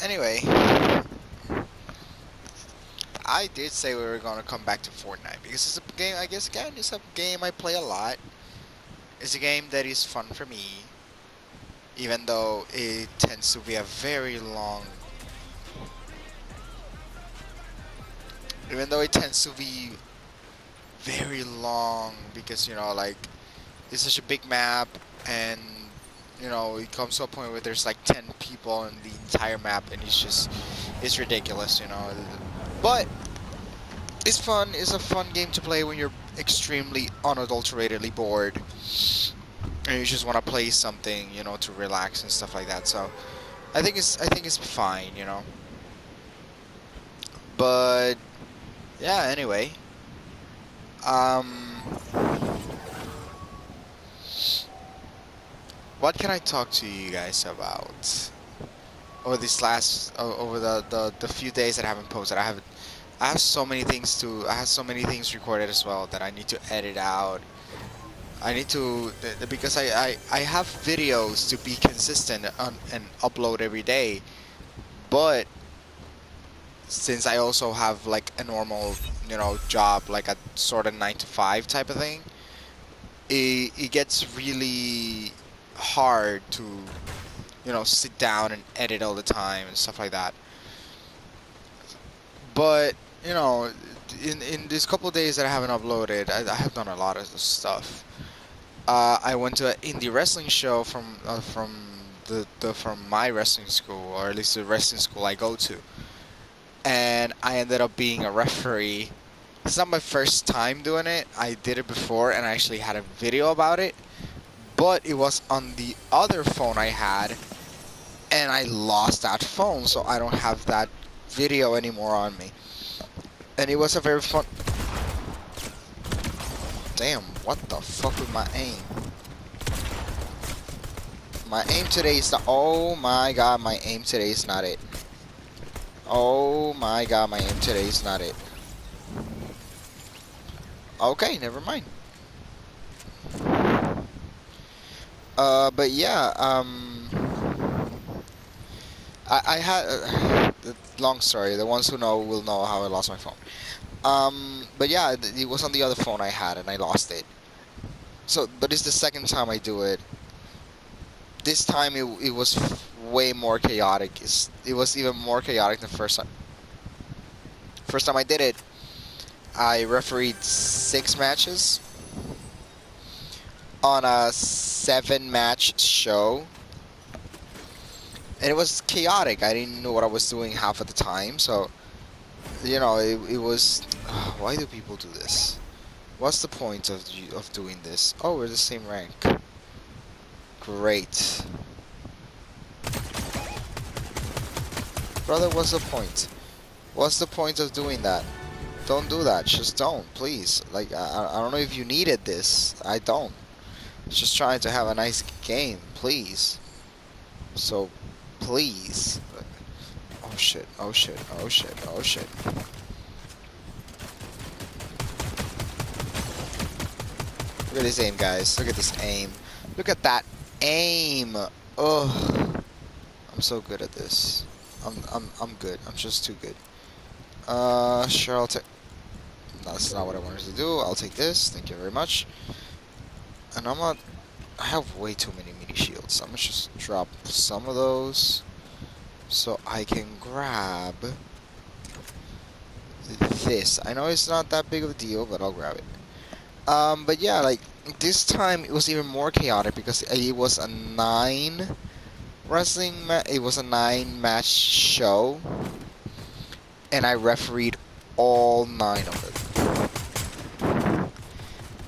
Anyway, I did say we were gonna come back to Fortnite because it's a game. I guess again, it's a game I play a lot. It's a game that is fun for me, even though it tends to be a very long. Even though it tends to be very long because like it's such a big map and it comes to a point where there's like 10 people in the entire map and it's ridiculous. But it's fun. It's a fun game to play when you're extremely unadulteratedly bored and you just want to play something, to relax and stuff like that. So I think it's fine. But yeah, anyway, um, what can I talk to you guys about over the few days that I haven't posted? I have so many things I have so many things recorded as well that I need to edit out. I need to because I have videos to be consistent and upload every day, but since I also have like a normal job, like a sort of 9 to 5 type of thing, it gets really hard to sit down and edit all the time and stuff like that. But in these couple of days that I haven't uploaded, I have done a lot of stuff. I went to an indie wrestling show from my wrestling school, or at least the wrestling school I go to, and I ended up being a referee. It's not my first time doing it. I did it before, and I actually had a video about it, but it was on the other phone I had, and I lost that phone, so I don't have that video anymore on me. And it was a very fun. Damn, what the fuck with my aim? My aim today is not. Oh my god, my aim today is not it. Oh my god, my aim today is not it. Okay, never mind. But yeah, I had long story. The ones who know will know how I lost my phone. But yeah, it was on the other phone I had, and I lost it. So, but it's the second time I do it. This time it was way more chaotic. It was even more chaotic than the first time. First time I did it, I refereed 6 matches on a 7-match show. And it was chaotic. I didn't know what I was doing half of the time, so it was. Why do people do this? What's the point of doing this? Oh, we're the same rank. Great, brother. What's the point? What's the point of doing that? Don't do that. Just don't, please. Like I don't know if you needed this. I don't. Just trying to have a nice game, please. So, please. Oh shit, oh shit, oh shit, oh shit. Look at this aim, guys. Look at this aim. Look at that aim. Ugh. I'm so good at this. I'm good. I'm just too good. Sure, I'll take. That's not what I wanted to do. I'll take this. Thank you very much. And I'm not. I have way too many mini shields. I'm gonna just drop some of those so I can grab this. I know it's not that big of a deal, but I'll grab it. But yeah, like this time it was even more chaotic because it was a 9 match show, and I refereed all 9 of it.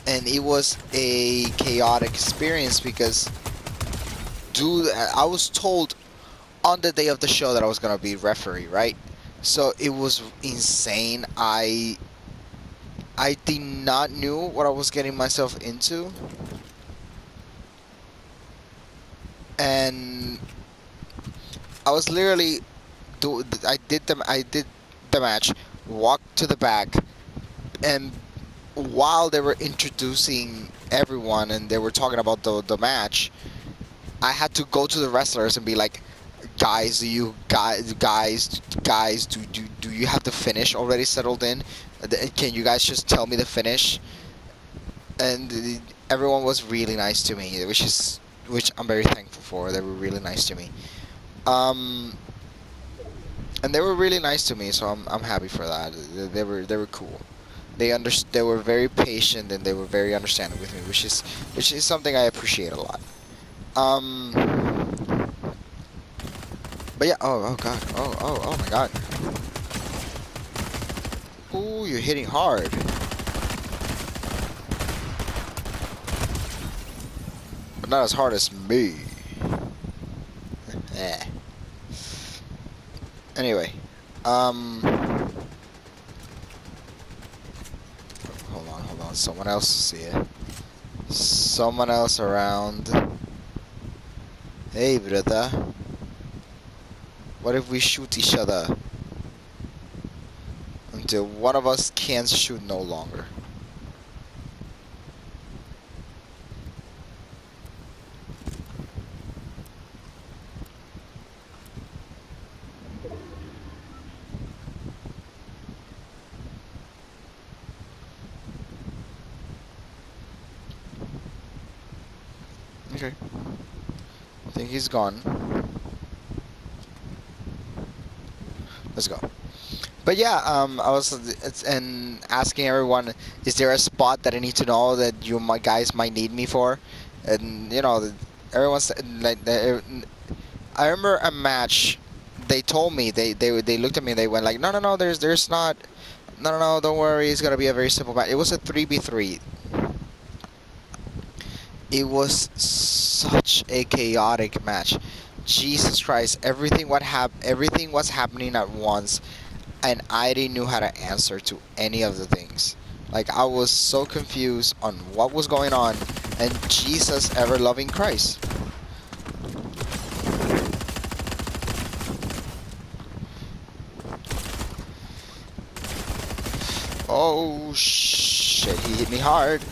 And it was a chaotic experience because, dude, I was told on the day of the show that I was gonna be referee, right? So it was insane. I did not knew what I was getting myself into, and I was literally I did the match, walked to the back, and while they were introducing everyone and they were talking about the match, I had to go to the wrestlers and be like, guys, do you have the finish already settled in? Can you guys just tell me the finish? And everyone was really nice to me, which I'm very thankful for. They were really nice to me. Um, and they were really nice to me, so I'm happy for that. They were cool. They were very patient and they were very understanding with me, which is something I appreciate a lot. Um, but yeah, oh god, oh my god. Ooh, you're hitting hard. But not as hard as me. Eh. Anyway, um, hold on. Someone else is here. Someone else around. Hey, brother. What if we shoot each other until one of us can't shoot no longer? Okay. I think he's gone. Let's go. But yeah, I was and asking everyone, is there a spot that I need to know that you my guys might need me for? And everyone's like, I remember a match. They told me they looked at me and they went like, no, there's not, no, don't worry, it's gonna be a very simple match. It was a 3v3. It was such a chaotic match. Jesus Christ, everything was happening at once, and I didn't know how to answer to any of the things. Like, I was so confused on what was going on, and Jesus ever loving Christ. Oh shit, he hit me hard.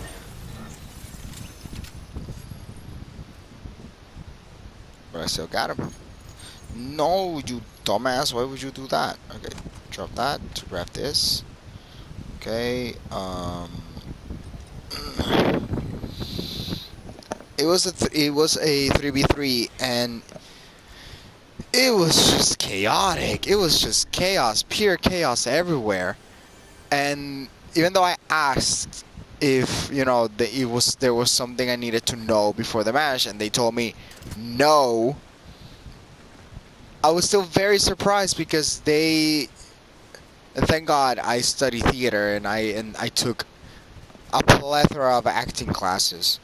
But I still got him. No, you dumbass, why would you do that? Okay, drop that to grab this. Okay, it was a 3v3, and it was just chaotic. It was just chaos, pure chaos everywhere. And even though I asked if there was something I needed to know before the match, and they told me no, I was still very surprised because and thank God I study theater, and I took a plethora of acting classes,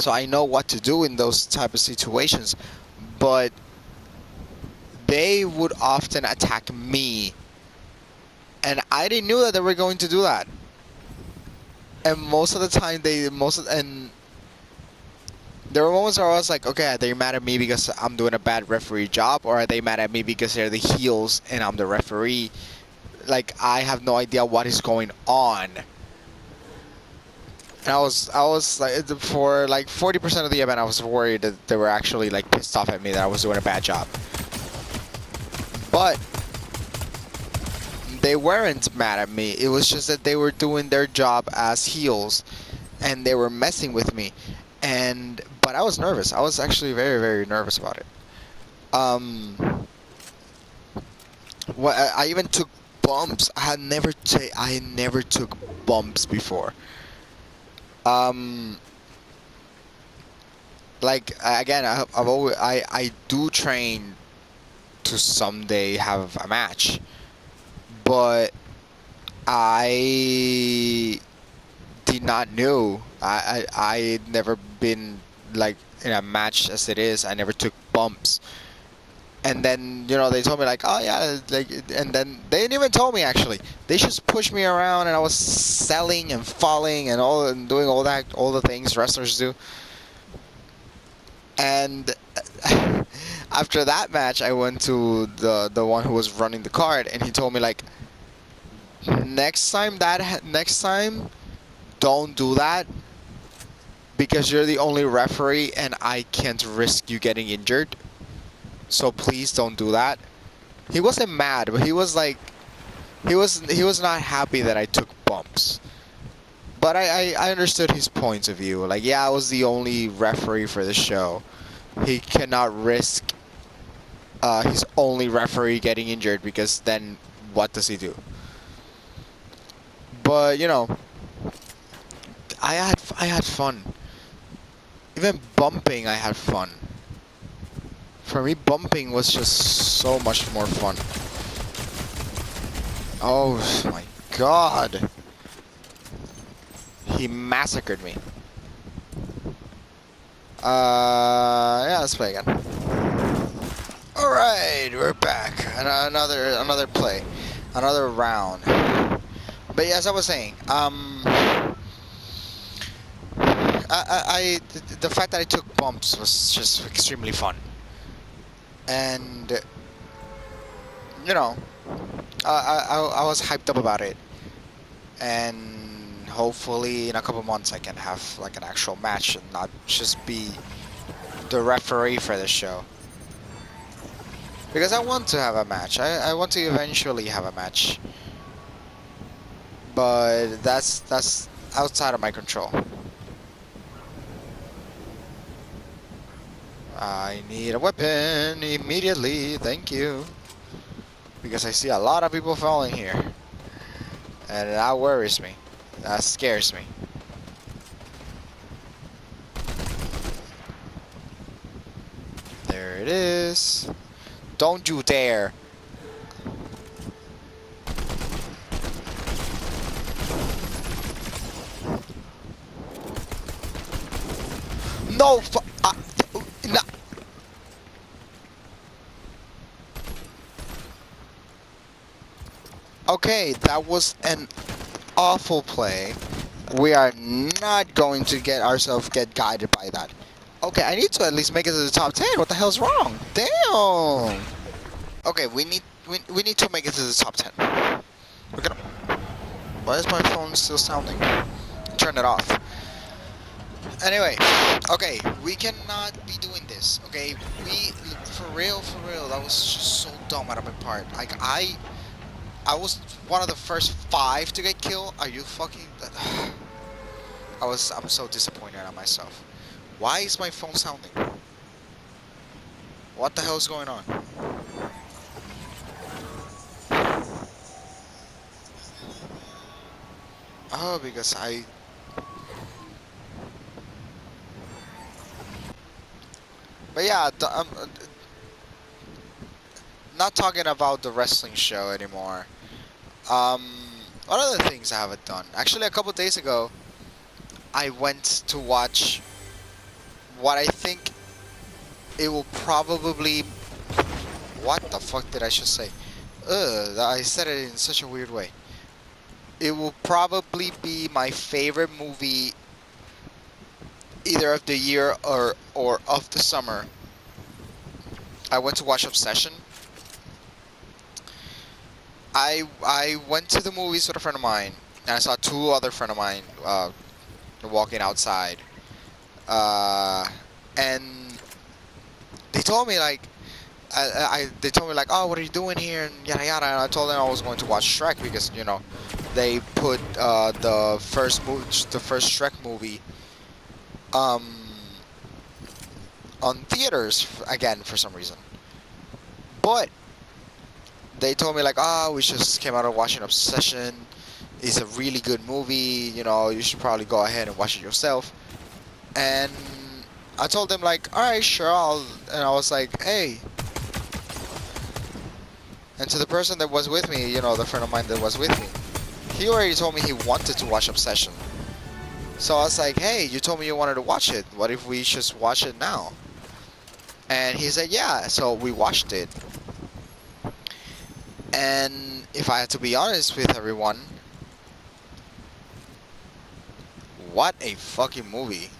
so I know what to do in those type of situations. But they would often attack me, and I didn't know that they were going to do that. And most of the time, and there were moments where I was like, okay, are they mad at me because I'm doing a bad referee job, or are they mad at me because they're the heels and I'm the referee? Like, I have no idea what is going on. And I was like, for like 40% of the event, I was worried that they were actually like pissed off at me that I was doing a bad job. But they weren't mad at me. It was just that they were doing their job as heels, and they were messing with me. But I was nervous. I was actually very, very nervous about it. What I even took bumps. I never took bumps before. Um, like again, I've always I do train to someday have a match, but I did not know. I never been like in a match as it is. I never took bumps. And then they told me like, oh yeah, like, and then they didn't even tell me actually. They just pushed me around, and I was selling and falling and doing all the things wrestlers do. And after that match, I went to the one who was running the card, and he told me like, next time, don't do that, because you're the only referee, and I can't risk you getting injured. so please don't do that. He wasn't mad, but he was like, he was not happy that I took bumps. But I understood his points of view. Like, yeah, I was the only referee for the show. He cannot risk his only referee getting injured, because then what does he do? But you know, I had fun. Even bumping, I had fun. For me, bumping was just so much more fun. Oh my god. He massacred me. Yeah, let's play again. Alright, we're back. Another play. Another round. But yeah, as I was saying, the fact that I took bumps was just extremely fun. And, you know, I was hyped up about it. And hopefully in a couple months I can have like an actual match and not just be the referee for the show. Because I want to have a match. I want to eventually have a match. But that's outside of my control. I need a weapon immediately, thank you. Because I see a lot of people falling here. And that worries me. That scares me. There it is. Don't you dare. No, no. Okay, that was an awful play. We are not going to get guided by that. Okay, I need to at least make it to the top 10. What the hell's wrong? Damn. Okay, we need to make it to the top 10. We're gonna. Why is my phone still sounding? Turn it off. Anyway, okay, we cannot be doing this. Okay, for real, that was just so dumb out of my part. Like I was one of the first 5 to get killed. Are you fucking? I'm so disappointed at myself. Why is my phone sounding? What the hell is going on? Oh, because But yeah, not talking about the wrestling show anymore. What other things I haven't done? Actually, a couple days ago, I went to watch what I think it will probably. What the fuck did I just say? I said it in such a weird way. It will probably be my favorite movie, either of the year or of the summer. I went to watch Obsession. I went to the movies with a friend of mine, and I saw 2 other friend of mine walking outside, and they told me like, they told me like, oh, what are you doing here, and yada yada. And I told them I was going to watch Shrek because they put the first Shrek movie on theaters again for some reason, but they told me like, oh, we just came out of watching Obsession. It's a really good movie. You should probably go ahead and watch it yourself. And I told them like, all right, sure, and I was like, hey. And to the person that was with me, the friend of mine that was with me, he already told me he wanted to watch Obsession. So I was like, hey, you told me you wanted to watch it. What if we just watch it now? And he said, yeah. So we watched it. And if I had to be honest with everyone, what a fucking movie.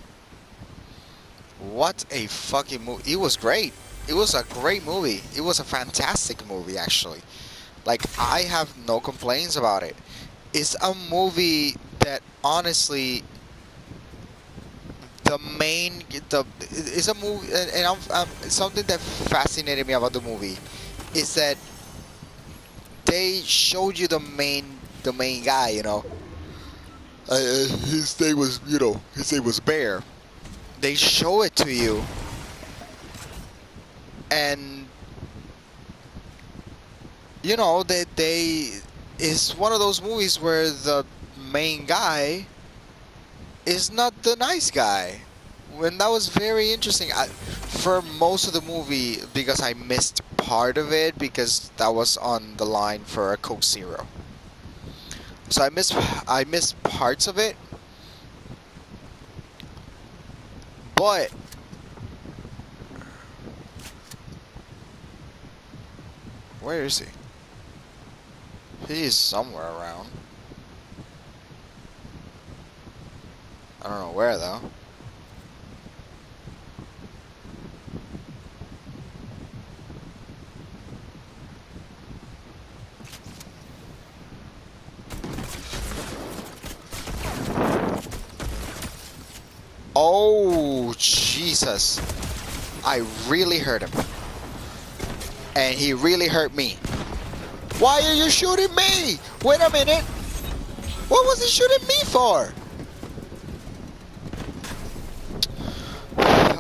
What a fucking movie. It was great. It was a great movie. It was a fantastic movie, actually. Like, I have no complaints about it. It's a movie that honestly the main the it's a movie, and something that fascinated me about the movie is that they showed you the main guy, you know. His name was, his name was Bear. They show it to you, and they it's one of those movies where the main guy is not the nice guy. When that was very interesting, for most of the movie, because I missed part of it because that was on the line for a Coke Zero. So I missed parts of it, but where is he? He is somewhere around. I don't know where though. Oh, Jesus. I really hurt him. And he really hurt me. Why are you shooting me? Wait a minute. What was he shooting me for?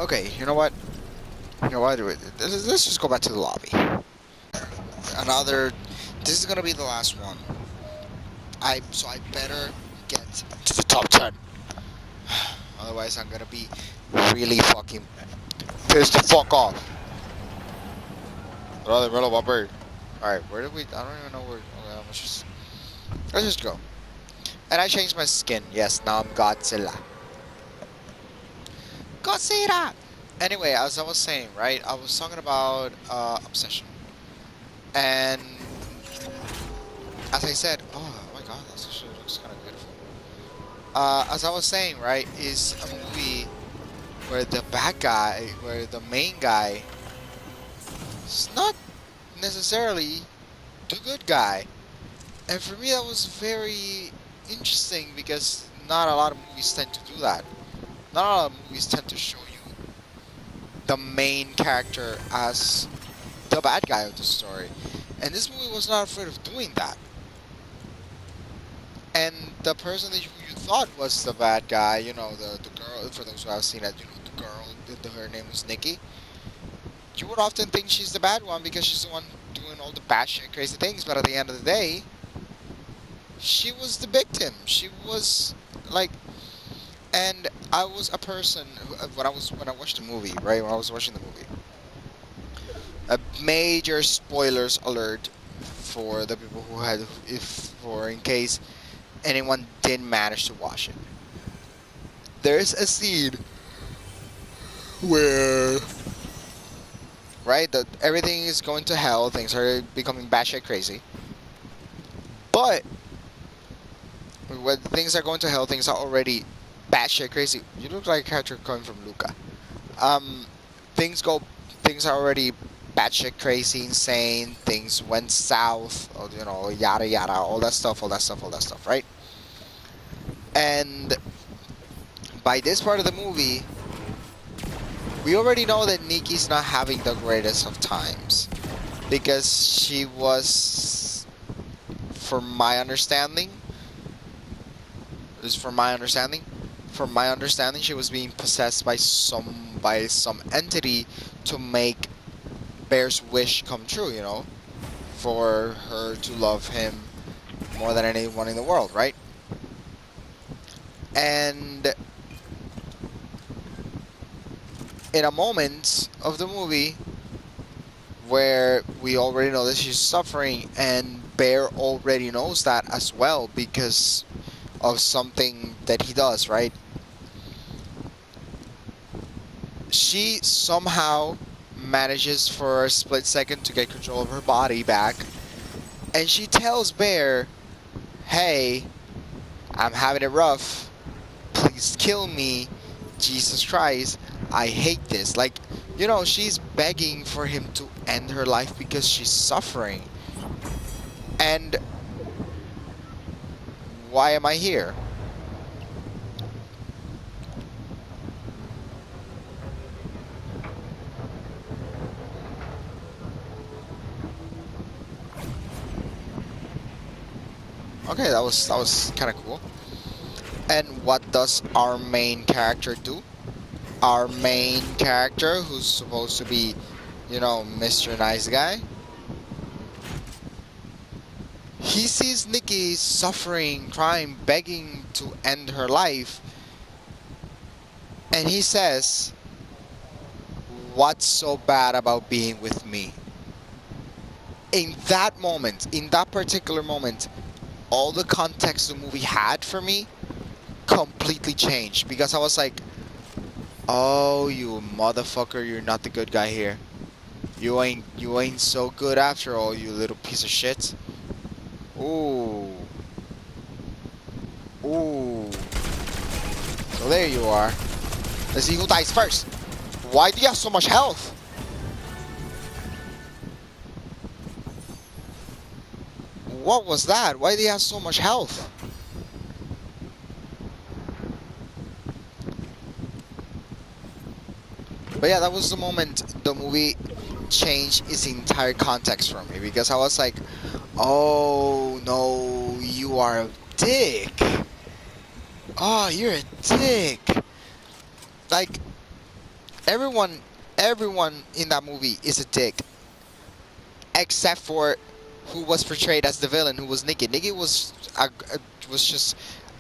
Okay, you know what? You know what? Let's just go back to the lobby. Another. This is gonna be the last one. So I better get to the top 10. Otherwise, I'm gonna be really fucking pissed the fuck off. Alright, where did we? I don't even know where. Okay, let's just go. And I changed my skin. Yes, now I'm Godzilla. Godzilla! Anyway, as I was saying, right? I was talking about Obsession. And as I said, oh my god, that actually looks kind of beautiful. As I was saying, right, is a movie where where the main guy is not necessarily the good guy. And for me, that was very interesting because not a lot of movies tend to do that. Not a lot of movies tend to show you the main character as the bad guy of the story. And this movie was not afraid of doing that. And the person that you thought was the bad guy, the girl, for those who have seen it, the girl, her name was Nikki. You would often think she's the bad one because she's the one doing all the batshit crazy things, but at the end of the day, she was the victim. She was like, and I was a person who, when I watched the movie, right? When I was watching the movie, a major spoilers alert for the people who had, in case anyone didn't manage to watch it. There's a scene where, right, that everything is going to hell, things are becoming batshit crazy, but when things are going to hell, things are already batshit crazy. You look like a character coming from Luca. Um, things go, things are already batshit crazy, insane. Things went south, or, yada yada, all that stuff, right? And by this part of the movie, we already know that Nikki's not having the greatest of times because she was, from my understanding, she was being possessed by some entity to make Bear's wish come true, for her to love him more than anyone in the world, right? And in a moment of the movie where we already know that she's suffering, and Bear already knows that as well because of something that he does, right? She somehow manages for a split second to get control of her body back, and she tells Bear, hey, I'm having it rough, please kill me, Jesus Christ, I hate this. Like, she's begging for him to end her life because she's suffering. And why am I here? Okay, that was kind of cool. And what does our main character do? Our main character, who's supposed to be, Mr. Nice Guy, he sees Nikki suffering, crying, begging to end her life, and he says, "What's so bad about being with me?" In that moment, in that particular moment, all the context the movie had for me completely changed because I was like, "Oh, you motherfucker, you're not the good guy here. You ain't so good after all, you little piece of shit." Ooh. Ooh. So there you are. Let's see who dies first. Why do you have so much health? What was that? Why do you have so much health? But yeah, that was the moment the movie changed its entire context for me because I was like, oh no, you are a dick. Oh, you're a dick. Like, everyone, everyone in that movie is a dick except for who was portrayed as the villain, who was Nikki. Nikki was just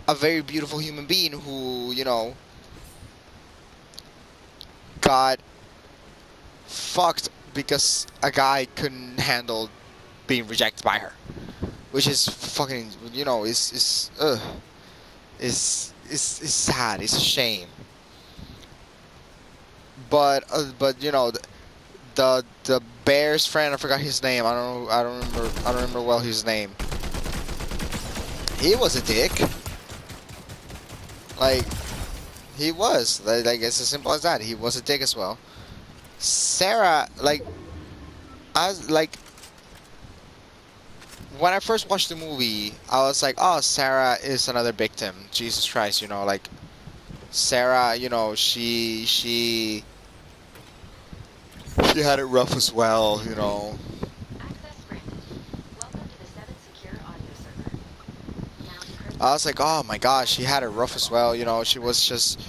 a very beautiful human being who, got fucked because a guy couldn't handle being rejected by her, which is fucking, is sad. It's a shame. But the bear's friend, I forgot his name. I don't remember well his name. He was a dick. Like, he was. Like, it's as simple as that. He was a dick as well. Sarah, like, I was like, when I first watched the movie, I was like, oh, Sarah is another victim. Jesus Christ, like, Sarah, she had it rough as well. I was like, oh my gosh, she had it rough as well. She was just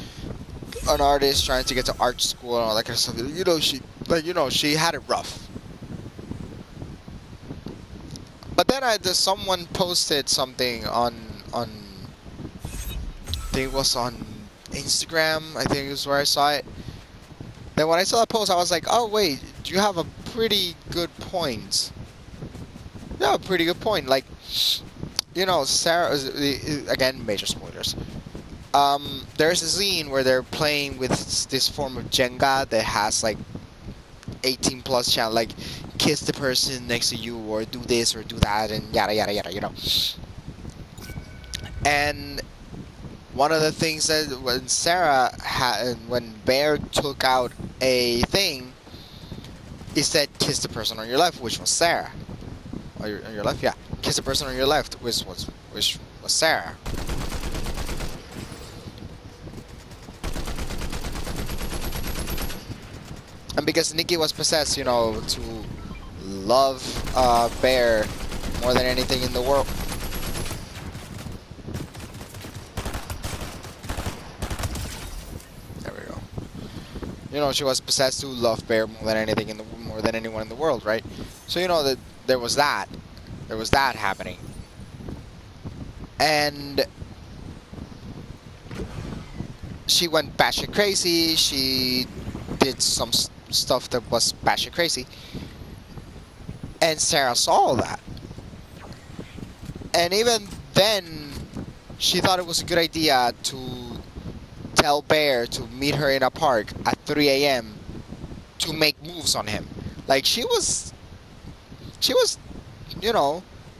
an artist trying to get to art school and all that kind of stuff. She had it rough. But then someone posted something on I think it was on Instagram. I think it was where I saw it. Then when I saw that post, I was like, oh wait, you have a pretty good point. Yeah, a pretty good point. Like, Sarah, again, major spoilers. There's a scene where they're playing with this form of Jenga that has like 18 plus challenge, like kiss the person next to you or do this or do that and yada yada yada. And one of the things that when Sarah had, when Bear took out a thing, it said kiss the person on your left, which was Sarah. On your left, yeah. Kiss the person on your left, which was Sarah. And because Nikki was possessed, to love Bear more than anything in the world. There we go. She was possessed to love Bear more than anyone in the world, right? So that there was that. There was that happening. And she went batshit crazy. She did some stuff that was batshit crazy. And Sarah saw all that. And even then, she thought it was a good idea to tell Bear to meet her in a park at 3 a.m. to make moves on him. Like, she was,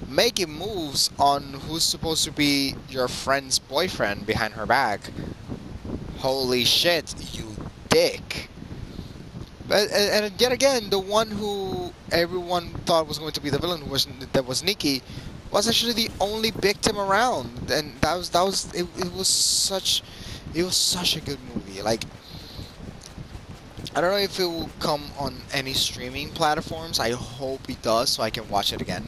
making moves on who's supposed to be your friend's boyfriend behind her back. Holy shit, you dick. And yet again, the one who everyone thought was going to be the villain, that was Nikki, was actually the only victim around, and it was such a good movie. Like, I don't know if it will come on any streaming platforms. I hope it does, so I can watch it again.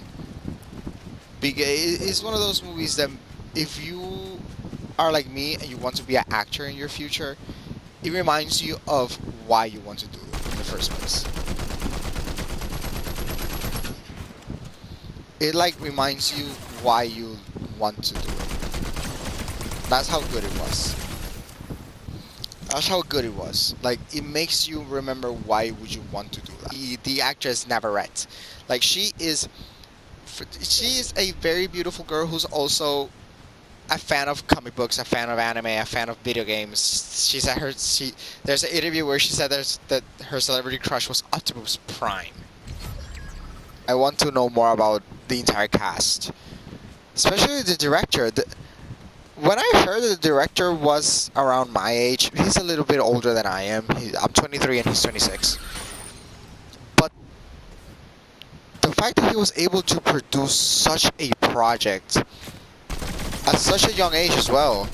It's one of those movies that if you are like me and you want to be an actor in your future, it reminds you of why you want to do it in the first place. It like reminds you why you want to do it. That's how good it was. That's how good it was. Like it makes you remember why would you want to do that. The actress Navarrete, like she is a very beautiful girl who's also a fan of comic books, a fan of anime, a fan of video games. She said there's an interview where she said that her celebrity crush was Optimus Prime. I want to know more about the entire cast, especially the director. When I heard that the director was around my age, he's a little bit older than I am. I'm 23 and he's 26. But the fact that he was able to produce such a project at such a young age as well,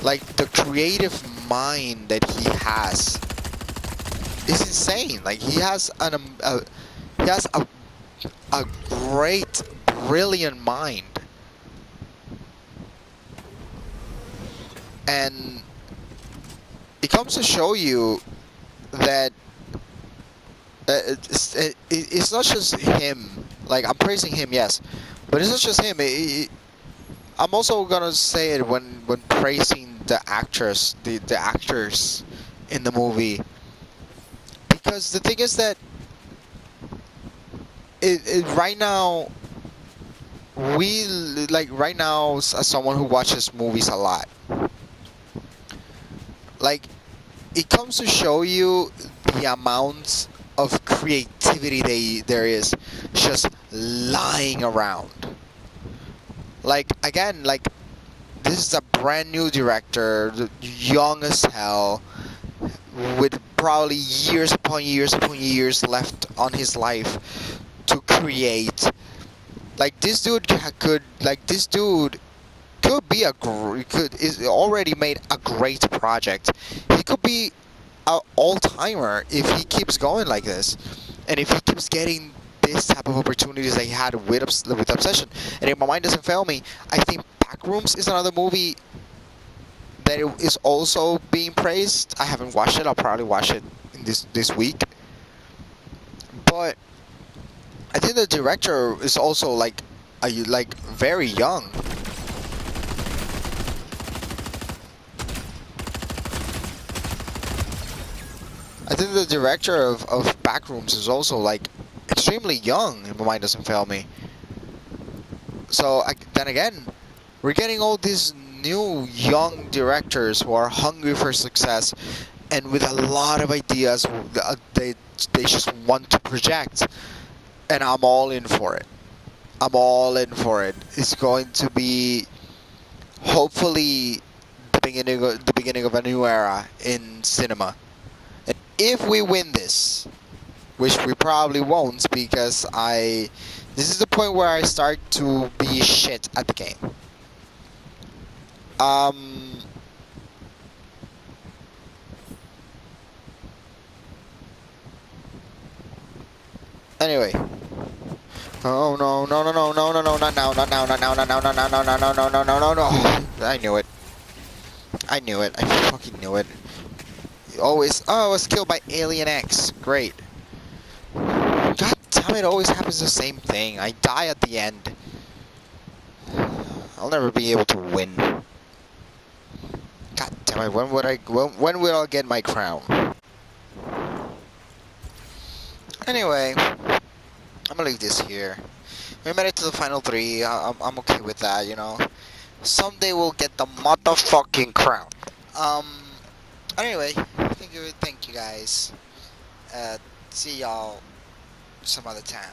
like the creative mind that he has is insane. Like he has a great, brilliant mind. And it comes to show you that it's not just him. Like I'm praising him, yes, but it's not just him. I'm also gonna say it when praising the actors, the actors in the movie, because the thing is that right now right now as someone who watches movies a lot, like it comes to show you the amount of creativity there is just lying around. Like again, like this is a brand new director, young as hell, with probably years upon years upon years left on his life to create. Like this dude could be could is already made a great project. He could be an all-timer if he keeps going like this, and if he keeps getting this type of opportunities that he had with Obsession. And if my mind doesn't fail me, I think Backrooms is another movie that is also being praised. I haven't watched it. I'll probably watch it in this week. But I think the director is also like very young. I think the director of Backrooms is also like extremely young, if my mind doesn't fail me. So then again, we're getting all these new young directors who are hungry for success and with a lot of ideas they just want to project. And I'm all in for it. I'm all in for it. It's going to be hopefully the beginning of a new era in cinema. And if we win this, which we probably won't, because this is the point where I start to be shit at the game. Anyway. Oh no no no no no no no not now, not now, not now, not now, not now, no no no no no no no no. I knew it. I knew it. I fucking knew it. Always I was killed by Alien X. Great. God damn it, always happens the same thing. I die at the end. I'll never be able to win. God damn it, when will I get my crown? Anyway, I'm gonna leave this here. We made it to the final 3. I'm okay with that, you know. Someday we'll get the motherfucking crown. Anyway, thank you guys. See y'all some other time.